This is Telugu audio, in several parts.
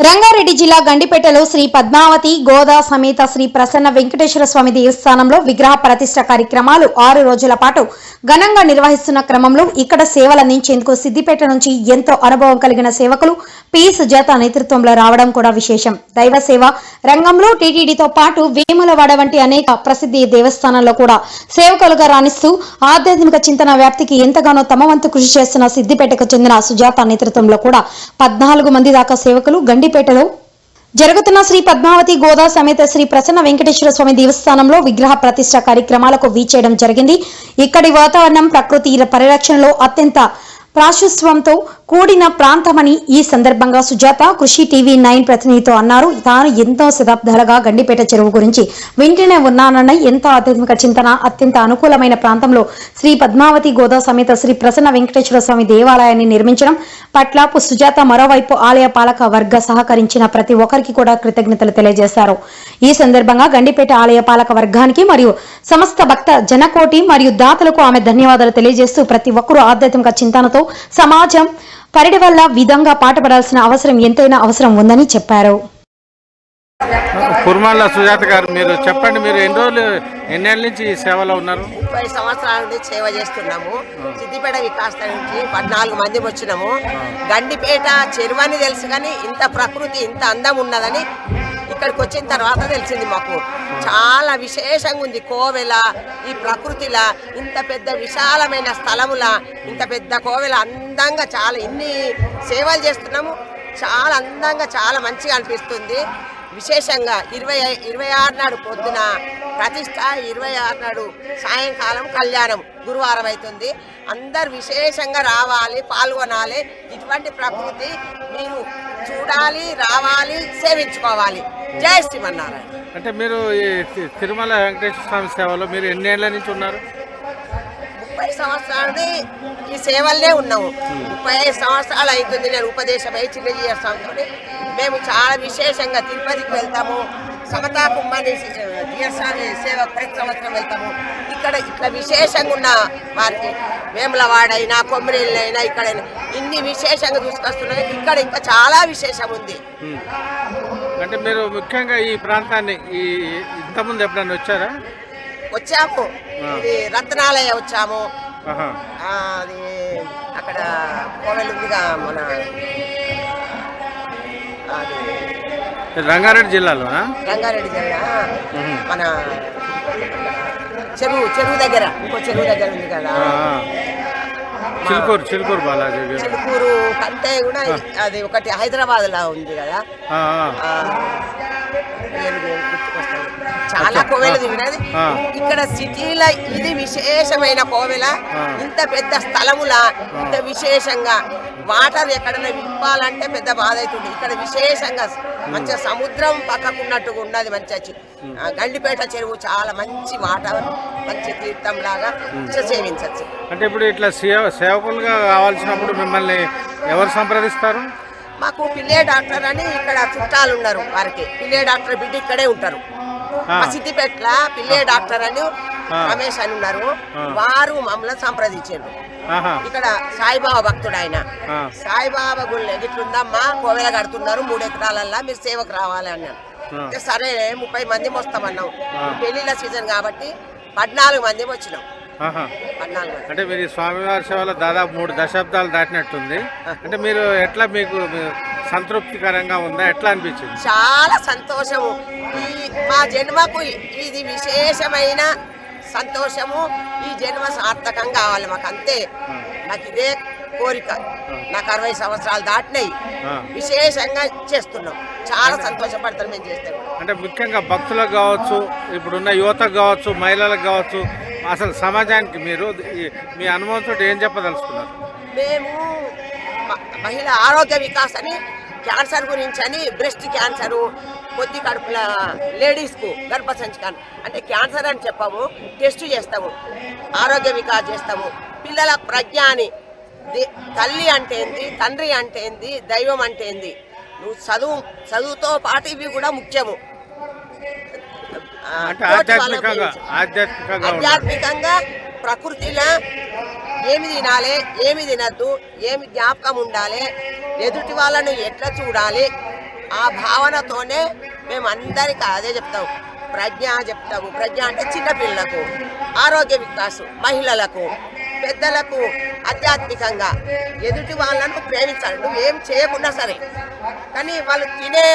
రంగారెడ్డి జిల్లా గండిపేటలో శ్రీ పద్మావతి గోదా సమేత శ్రీ ప్రసన్న వెంకటేశ్వర స్వామి దేవస్థానంలో విగ్రహ ప్రతిష్ఠ కార్యక్రమాలు 6 రోజుల పాటు ఘనంగా నిర్వహిస్తున్న క్రమంలో ఇక్కడ సేవలందించేందుకు సిద్దిపేట నుంచి ఎంతో అనుభవం కలిగిన సేవకులు పి సుజాత నేతృత్వంలో రావడం కూడా విశేషం. దైవ సేవ రంగంలో టీటీడీతో పాటు వేములవాడ వంటి అనేక ప్రసిద్ధి దేవస్థానాల్లో కూడా సేవకులుగా రాణిస్తూ ఆధ్యాత్మిక చింతన వ్యాప్తికి ఎంతగానో తమ వంతు కృషి చేస్తున్న సిద్దిపేటకు చెందిన సుజాత నేతృత్వంలో కూడా 14 మంది దాకా సేవకులు గండిపేటలో జరుగుతున్న శ్రీ పద్మావతి గోదా సమేత శ్రీ ప్రసన్న వెంకటేశ్వర స్వామి దేవస్థానంలో విగ్రహ ప్రతిష్ఠ కార్యక్రమాలకు వీచేయడం జరిగింది. ఇక్కడి వాతావరణం ప్రకృతి పరిరక్షణలో అత్యంత ప్రాశస్త్వంతో కూడిన ప్రాంతమని ఈ సందర్భంగా సుజాత కృషి టీవీ 9 ప్రతినిధితో అన్నారు. తాను ఎంతో శతాబ్దాలుగా గండిపేట చెరువు గురించి వింటూనే ఉన్నానని, ఎంతో ఆధ్యాత్మిక చింతన అత్యంత అనుకూలమైన ప్రాంతంలో శ్రీ పద్మావతి గోదా సమేత శ్రీ ప్రసన్న వెంకటేశ్వర స్వామి దేవాలయాన్ని నిర్మించడం పట్ల సుజాత మరోవైపు ఆలయ పాలక వర్గ సహకరించిన ప్రతి ఒక్కరికి కూడా కృతజ్ఞతలు తెలియజేశారు. ఈ సందర్భంగా గండిపేట ఆలయ పాలక వర్గానికి మరియు సమస్త భక్త జనకోటి మరియు దాతలకు ఆమె ధన్యవాదాలు తెలియజేస్తూ ప్రతి ఒక్కరూ ఆధ్యాత్మిక చింతనతో సమాజం పరిడి వల్ల విధంగా పాటుపడాల్సిన అవసరం ఎంతైనా అవసరం ఉందని చెప్పారు. కుర్మాల సుజాత గారు, మీరు చెప్పండి, మీరు ఎన్నేళ్ళ నుంచి ఈ సేవలో ఉన్నారు? 30 సంవత్సరాల నుంచి సేవ చేస్తున్నాము. సిద్దిపేట వికాస్ నుంచి 14 మంది వచ్చినాము. గండిపేట చెరువు అని తెలుసు కానీ ఇంత ప్రకృతి ఇంత అందం ఉన్నదని ఇక్కడికి వచ్చిన తర్వాత తెలిసింది మాకు. చాలా విశేషంగా ఉంది కోవెల, ఈ ప్రకృతిలా ఇంత పెద్ద విశాలమైన స్థలముల ఇంత పెద్ద కోవెల అందంగా చాలా ఇన్ని సేవలు చేస్తున్నాము. చాలా అందంగా చాలా మంచిగా అనిపిస్తుంది. విశేషంగా 26 నాడు పొద్దున ప్రతిష్ట, 26 నాడు సాయంకాలం కళ్యాణం, గురువారం అవుతుంది. అందరు విశేషంగా రావాలి, పాల్గొనాలి. ఇటువంటి ప్రకృతి మీరు చూడాలి, రావాలి, సేవించుకోవాలి. జై శ్రీమన్నారాయణ. అంటే మీరు ఈ తిరుమల వెంకటేశ్వర స్వామి సేవలో మీరు ఎన్నేళ్ల నుంచి ఉన్నారు? 30 సంవత్సరాలు ఈ సేవలనే ఉన్నాము. 35 సంవత్సరాలు అవుతుంది నేను ఉపదేశం అయ్యి చిన్నజీయ స్వామితో. మేము చాలా విశేషంగా తిరుపతికి వెళ్తాము. సమతా కుంభాన్ని జీయస్వామి సేవ ప్రతి సంవత్సరం వెళ్తాము. ఇక్కడ ఇట్లా విశేషంగా ఉన్న వారికి వేములవాడైనా కొమ్మిరేళ్ళైనా ఇక్కడైనా ఇన్ని విశేషంగా చూసుకొస్తున్నాయి. ఇక్కడ ఇంకా చాలా విశేషం ఉంది. అంటే మీరు ముఖ్యంగా ఈ ప్రాంతాన్ని ఇంతకుముందు ఎప్పుడైనా వచ్చారా? వచ్చాము. ఇది రత్నాలయ వచ్చాము. అది అక్కడ కోవెలు ఉందిగా, మన రంగారెడ్డి జిల్లాలో రంగారెడ్డి జిల్లా మన చెరువు దగ్గర ఇంకో చెరువు దగ్గర ఉంది కదా, చిలుకూరు బాలాజీ. చిలుకూరు కంటే కూడా అది ఒకటి హైదరాబాద్ లా ఉంది కదా. చాలా కోవెలు దిగినది. ఇక్కడ సిటీలో ఇది విశేషమైన కోవెల. ఇంత పెద్ద స్థలముల ఇంత విశేషంగా వాటర్ ఎక్కడైనా విప్పాలంటే పెద్ద బాధ అవుతుంది. ఇక్కడ విశేషంగా మంచిగా సముద్రం పక్కకున్నట్టుగా ఉన్నది. మంచి గండిపేట చెరువు చాలా మంచి వాటర్, మంచి తీర్థం లాగా సేవించవచ్చు. అంటే ఇప్పుడు ఇట్లా సేవకులుగా కావాల్సినప్పుడు మిమ్మల్ని ఎవరు సంప్రదిస్తారు? మాకు పిల్లే డాక్టర్ అని ఇక్కడ చుట్టాలు ఉన్నారు. వారికి పిల్లే డాక్టర్ బిడ్డ ఇక్కడే ఉంటారు. సిద్దిపేట పిల్లే డాక్టర్ అని రమేష్ అని ఉన్నారు. వారు మమ్మల్ని సంప్రదించారు. ఇక్కడ సాయిబాబా భక్తుడు ఆయన. సాయిబాబా గుళ్ళు ఎగిట్లుందమ్మా, కోవెల కడుతున్నారు 3 ఎకరాలల్లా, మీరు సేవకు రావాలి అన్నాడు. సరే 30 మంది వస్తామన్నాం. పెళ్లిళ్ళ సీజన్ కాబట్టి 14 మంది వచ్చినాం. 14 మంది. అంటే మీరు స్వామివారి సేవలో దాదాపు 3 దశాబ్దాలు దాటినట్టుంది. అంటే మీరు ఎట్లా, మీకు సంతృప్తికరంగా ఉందా? ఎట్లా అనిపించింది? చాలా సంతోషము. మా జన్మకు ఇది విశేషమైన సంతోషము. ఈ జన్మ సార్థకం కావాలి మాకు, అంతే. నాకు ఇదే కోరిక. నాకు 60 సంవత్సరాలు దాటినాయి. విశేషంగా చేస్తున్నాం. చాలా సంతోషపడతాం మేము చేస్తాం. అంటే ముఖ్యంగా భక్తులకు కావచ్చు, ఇప్పుడున్న యువతకు కావచ్చు, మహిళలకు కావచ్చు, అసలు సమాజానికి మీరు మీ అనుభవంతో ఏం చెప్పదలుచుకున్నారు? మేము మహిళా ఆరోగ్య వికాస్ అని, క్యాన్సర్ గురించి అని, బ్రెస్ట్ క్యాన్సరు, కొద్ది కడుపుల లేడీస్కు గర్భసంచి అంటే క్యాన్సర్ అని చెప్పాము, టెస్ట్ చేస్తాము, ఆరోగ్య వికాస్ చేస్తాము. పిల్లల ప్రజ్ఞ అని, తల్లి అంటే ఏంది, తండ్రి అంటే ఏంది, దైవం అంటే ఏంది, నువ్వు చదువుతో పాటు ఇవి కూడా ముఖ్యము. ఆధ్యాత్మికంగా ప్రకృతిలో ఏమి తినాలి, ఏమి తినద్దు, ఏమి జ్ఞాపకం ఉండాలి, ఎదుటి వాళ్ళను ఎట్లా చూడాలి, ఆ భావనతోనే మేము అందరికీ అదే చెప్తాము. ప్రజ్ఞ చెప్తాము. ప్రజ్ఞ అంటే చిన్నపిల్లలకు, ఆరోగ్య వికాసం, మహిళలకు, పెద్దలకు ఆధ్యాత్మికంగా ఎదుటి వాళ్ళను ప్రేమించాలి. నువ్వు ఏం చేయకున్నా సరే, కానీ వాళ్ళు తినే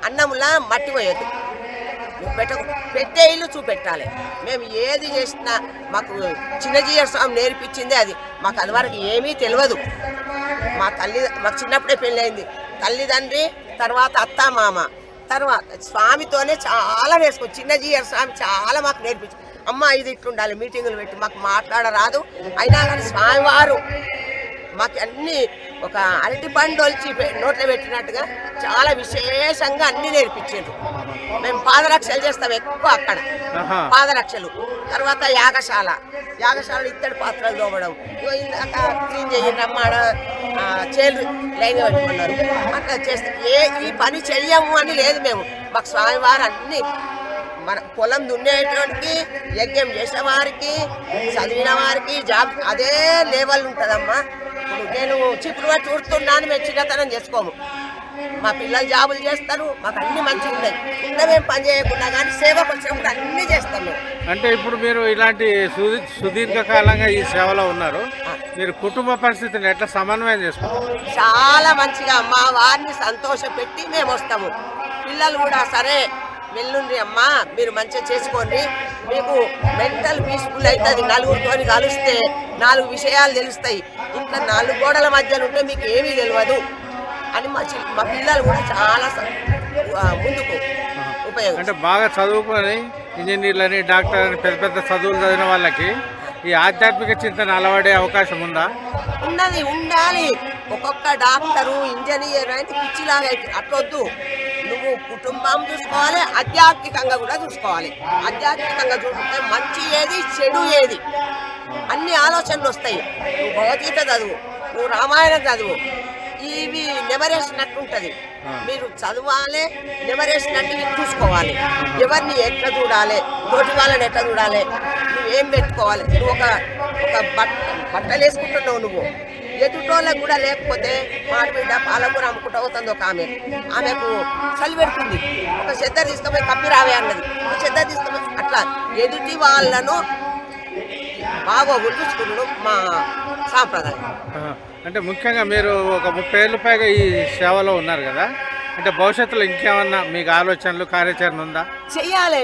అన్నంలా మట్టిపోయేది. నువ్వు పెట్టే ఇల్లు చూపెట్టాలి. మేము ఏది చేసినా మాకు చిన్నజీయ స్వామి నేర్పించింది అది. మాకు అదివరకు ఏమీ తెలియదు. మాకు చిన్నప్పుడే పెళ్ళయింది. తల్లిదండ్రి, తర్వాత అత్త మామ, తర్వాత స్వామితోనే చాలా నేర్చుకో. చిన్నజీయ స్వామి చాలా మాకు నేర్పించి, అమ్మ ఇది ఇట్లుండాలి, మీటింగులు పెట్టి మాకు మాట్లాడరాదు. అయినా కానీ స్వామివారు మాకు అన్ని ఒక అరటి పండు వచ్చి నోట్లో పెట్టినట్టుగా చాలా విశేషంగా అన్ని నేర్పించారు. మేము పాదరక్షలు చేస్తాం ఎక్కువ అక్కడ. పాదరక్షలు, తర్వాత యాగశాల ఇత్తడి పాత్రలు తోమడం, ఇందాక క్లీన్ చేయండి చేలు లైన్ పెట్టుకున్నారు. అట్లా చేస్తాం. ఈ పని చెయ్యము అని లేదు. మాకు స్వామివారు అన్ని మన పొలం దున్నేటువంటి, యజ్ఞం చేసేవారికి, చదివిన వారికి జాబ్ అదే లెవెల్ ఉంటుందమ్మా. ఇప్పుడు నేను చిప్పుడు పట్టి ఉడుతున్నాను, మేము చిన్నతనం చేసుకోము. మా పిల్లలు జాబులు చేస్తారు. మాకు అన్ని మంచిగా ఉన్నాయి. మేము పని చేయకుండా కానీ సేవకు వచ్చినప్పుడు అన్ని చేస్తాం మేము. అంటే ఇప్పుడు మీరు ఇలాంటి సుదీర్ఘకాలంగా ఈ సేవలో ఉన్నారు. మీరు కుటుంబ పరిస్థితిని ఎట్లా సమన్వయం చేసుకుంటారు? చాలా మంచిగా మా వారిని సంతోషపెట్టి మేము వస్తాము. పిల్లలు కూడా సరే వెళ్ళుండ్రి అమ్మా, మీరు మంచిగా చేసుకోండి, మీకు మెంటల్ పీస్ఫుల్ అవుతుంది. నలుగురితో కలిస్తే 4 విషయాలు తెలుస్తాయి. ఇంకా 4 గోడల మధ్యలో ఉంటే మీకు ఏమీ తెలియదు అని మా పిల్లలు కూడా చాలా ముందుకు ఉపయోగం. అంటే బాగా చదువుకొని ఇంజనీర్లని, డాక్టర్ అని పెద్ద పెద్ద చదువులు చదివిన వాళ్ళకి ఈ ఆధ్యాత్మిక చింతన అలవాడే అవకాశం ఉందా? ఉన్నది, ఉండాలి. ఒక్కొక్క డాక్టరు, ఇంజనీర్ అయితే పిచ్చిలాగా అయితే అట్లొద్దు. నువ్వు కుటుంబం చూసుకోవాలి, ఆధ్యాత్మికంగా కూడా చూసుకోవాలి. ఆధ్యాత్మికంగా చూసుకుంటే మంచి ఏది, చెడు ఏది, అన్ని ఆలోచనలు వస్తాయి. నువ్వు భగవద్గీత చదువు, నువ్వు రామాయణం చదువు, ఇవి నెమరేసినట్టు ఉంటుంది. మీరు చదవాలి, నెమరేసినట్టు ఇవి చూసుకోవాలి. ఎవరిని ఎట్లా చూడాలి, తోటి వాళ్ళని ఎట్లా చూడాలి, నువ్వేం పెట్టుకోవాలి. నువ్వు ఒక బట్టలు వేసుకుంటున్నావు, నువ్వు ఎదుటోళ్ళకు కూడా లేకపోతే మాడిబిడ్డ పాలకూర అమ్ముకుంటూ అవుతుంది. ఒక ఆమెకు చలి పెడుతుంది, ఒక చెద్ద తీసుకుపోయి కప్పి రావే అన్నది, ఒక చెద్ద తీసుకుపోయి అట్లా ఎదుటి వాళ్ళను బాగా చూసుకున్నాడు మా సాంప్రదాయం. అంటే ముఖ్యంగా మీరు ఒక 30 ఏళ్ళు పైగా ఈ సేవలో ఉన్నారు కదా, అంటే భవిష్యత్తులో ఇంకేమన్నా మీకు ఆలోచనలు, కార్యాచరణ ఉందా? చెయ్యాలి.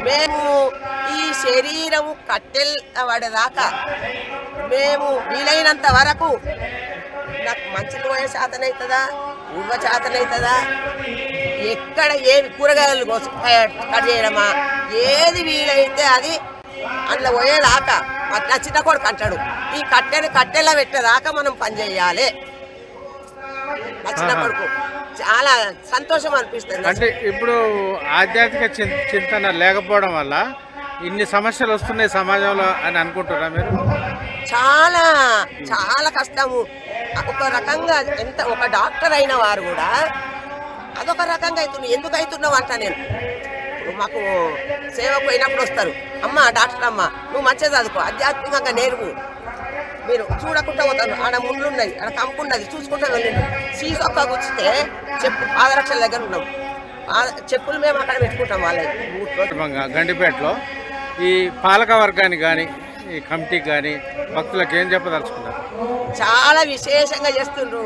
మేము ఈ శరీరం కట్టెలవాడేదాకా మేము వీలైనంత వరకు నాకు మంచిలు పోయే శాతం అవుతుందా, ఉవ్వ శాతం అవుతుందా, ఎక్కడ ఏమి కూరగాయలు కట్ చేయడమా, ఏది వీలైతే అది అందులో పోయేదాకా నా చిన్న కొడుకు అంటాడు, ఈ కట్టెలా పెట్టేదాకా మనం పని చేయాలి. నా చిన్న కొడుకు చాలా సంతోషం అనిపిస్తుంది. అంటే ఇప్పుడు ఆధ్యాత్మిక చింతన లేకపోవడం వల్ల ఇన్ని సమస్యలు వస్తున్నాయి సమాజంలో అని అనుకుంటున్నా మీరు? చాలా చాలా కష్టము. ఒక రకంగా ఒక డాక్టర్ అయిన వారు కూడా అదొక రకంగా అవుతున్నావు. ఎందుకు అవుతున్నావు అంట. నేను ఇప్పుడు మాకు సేవకు పోయినప్పుడు వస్తారు, అమ్మ డాక్టర్ అమ్మ నువ్వు మంచిగా చదువుకో, ఆధ్యాత్మికంగా నేర్పు, మీరు చూడకుండా పోతాను, ఆడ ముళ్ళు ఉన్నది, ఆడ కంపున్నది చూసుకుంటా వెళ్ళిండు. సీసొక్క కూర్చితే పాదరక్షల దగ్గర ఉన్నాం, చెప్పులు మేము అక్కడ పెట్టుకుంటాం. వాళ్ళ గండిపేటలో ఈ పాలక వర్గానికి కానీ, ఈ కమిటీకి కానీ, భక్తులకు ఏం చెప్పదలుచుకున్నారు? చాలా విశేషంగా చేస్తుండ్రు.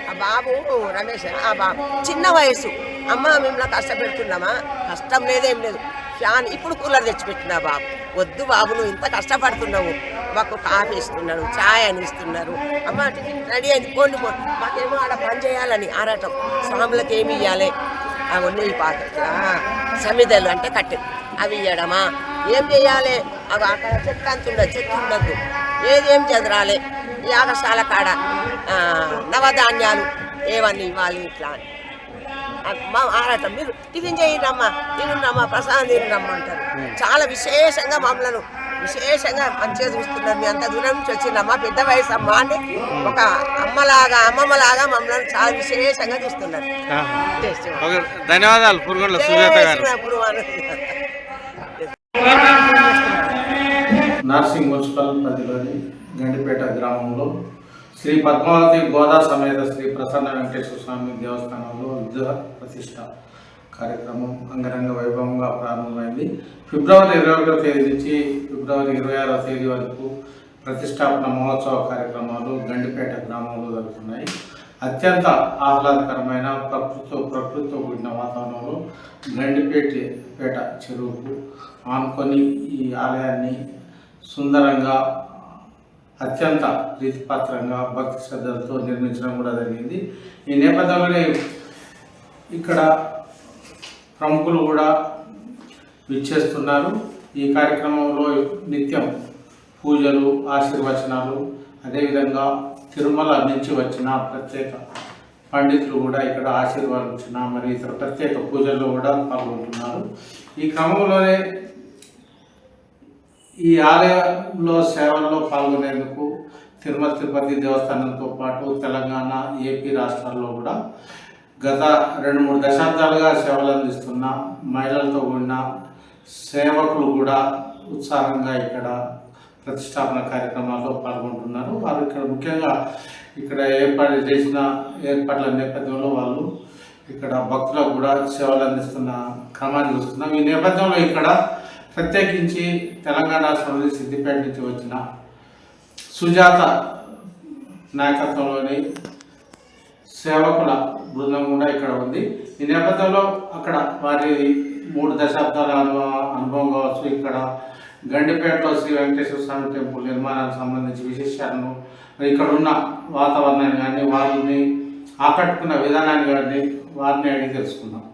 ఆ బాబు రమేష్, ఆ బాబు చిన్న వయసు, అమ్మ మిమ్మల్ని కష్టపెడుతున్నామా, కష్టం లేదేం లేదు, ఫ్యాన్ ఇప్పుడు కూలర్ తెచ్చిపెట్టినా బాబు, వద్దు బాబు నువ్వు ఇంత కష్టపడుతున్నావు, మాకు కాఫీ ఇస్తున్నారు, ఛాయ్ అని ఇస్తున్నారు, అమ్మ టిఫిన్ రెడీ అయింది పోండి మాకేమో ఆడ పని చేయాలని ఆరాటం, స్వాములకు ఏమి ఇవ్వాలి, అవన్నీ పాత్ర సమిదలు అంటే కట్టెలు అవి ఇవ్వడమా, ఏం చేయాలి, అవి అక్కడ చెట్టు అంతుండదు, చెట్టు ఉండద్దు, ఏదేం చదరాలి, యాగశాల కాడ నవధాన్యాలు ఏవన్నీ ఇవ్వాలి, ఇట్లా మా ఆరాటం. మీరు టిఫిన్ చేయండమ్మా, తినున్నమ్మా, ప్రసాదం తినున్నమ్మా అంటారు. చాలా విశేషంగా మమ్మల్ని విశేషంగా మంచిగా చూస్తున్నారు. మీ అంత దూరం నుంచి వచ్చిందమ్మా, పెద్ద వయసు అమ్మా అంటే ఒక అమ్మమ్మలాగా మమ్మల్ని చాలా విశేషంగా చూస్తున్నారు. ధన్యవాదాలు పురుగొండ్ల సుజాత గారు. నార్సింగ్ మున్సిపల్ పరిధిలోని గండిపేట గ్రామంలో శ్రీ పద్మావతి గోదా సమేత శ్రీ ప్రసన్న వెంకటేశ్వర స్వామి దేవస్థానంలో విగ్రహ ప్రతిష్ట కార్యక్రమం అంగరంగ వైభవంగా ప్రారంభమైంది. ఫిబ్రవరి 21వ తేదీ నుంచి ఫిబ్రవరి 26వ తేదీ వరకు ప్రతిష్టాపన మహోత్సవ కార్యక్రమాలు గండిపేట గ్రామంలో జరుగుతున్నాయి. అత్యంత ఆహ్లాదకరమైన ప్రకృతితో కూడిన వాతావరణంలో గండిపేట చెరువుకు ఆనుకొని ఈ ఆలయాన్ని సుందరంగా అత్యంత ప్రీతిపాత్రంగా భక్తి శ్రద్ధలతో నిర్మించడం కూడా జరిగింది. ఈ నేపథ్యంలోనే ఇక్కడ ప్రముఖులు కూడా విచ్చేస్తున్నారు. ఈ కార్యక్రమంలో నిత్యం పూజలు, ఆశీర్వచనాలు, అదేవిధంగా తిరుమల నుంచి వచ్చిన ప్రత్యేక పండితులు కూడా ఇక్కడ ఆశీర్వదించిన మరి ఇతర ప్రత్యేక పూజల్లో కూడా పాల్గొంటున్నారు. ఈ క్రమంలోనే ఈ ఆలయంలో సేవల్లో పాల్గొనేందుకు తిరుమల తిరుపతి దేవస్థానంతో పాటు తెలంగాణ, ఏపీ రాష్ట్రాల్లో కూడా గత 2-3 దశాబ్దాలుగా సేవలు అందిస్తున్న మహిళలతో కూడిన సేవకులు కూడా ఉత్సాహంగా ఇక్కడ ప్రతిష్టాపన కార్యక్రమాల్లో పాల్గొంటున్నారు. వారు ఇక్కడ ముఖ్యంగా ఇక్కడ ఏర్పాట్ల నేపథ్యంలో వాళ్ళు ఇక్కడ భక్తులకు కూడా సేవలు అందిస్తున్న క్రమాన్ని చూస్తున్నాం. ఈ నేపథ్యంలో ఇక్కడ ప్రత్యేకించి తెలంగాణ రాష్ట్రం నుంచి సిద్దిపేట నుంచి వచ్చిన సుజాత నాయకత్వంలోని సేవకుల బృందం కూడా ఇక్కడ ఉంది. ఈ నేపథ్యంలో అక్కడ వారి 3 దశాబ్దాల అనుభవం కావచ్చు, ఇక్కడ గండిపేటలో శ్రీ వెంకటేశ్వర స్వామి టెంపుల్ నిర్మాణానికి సంబంధించి విశేషాలను, ఇక్కడ ఉన్న వాతావరణాన్ని కానీ వారిని ఆకట్టుకున్న విధానాన్ని కానీ వారిని అడిగి తెలుసుకున్నాం.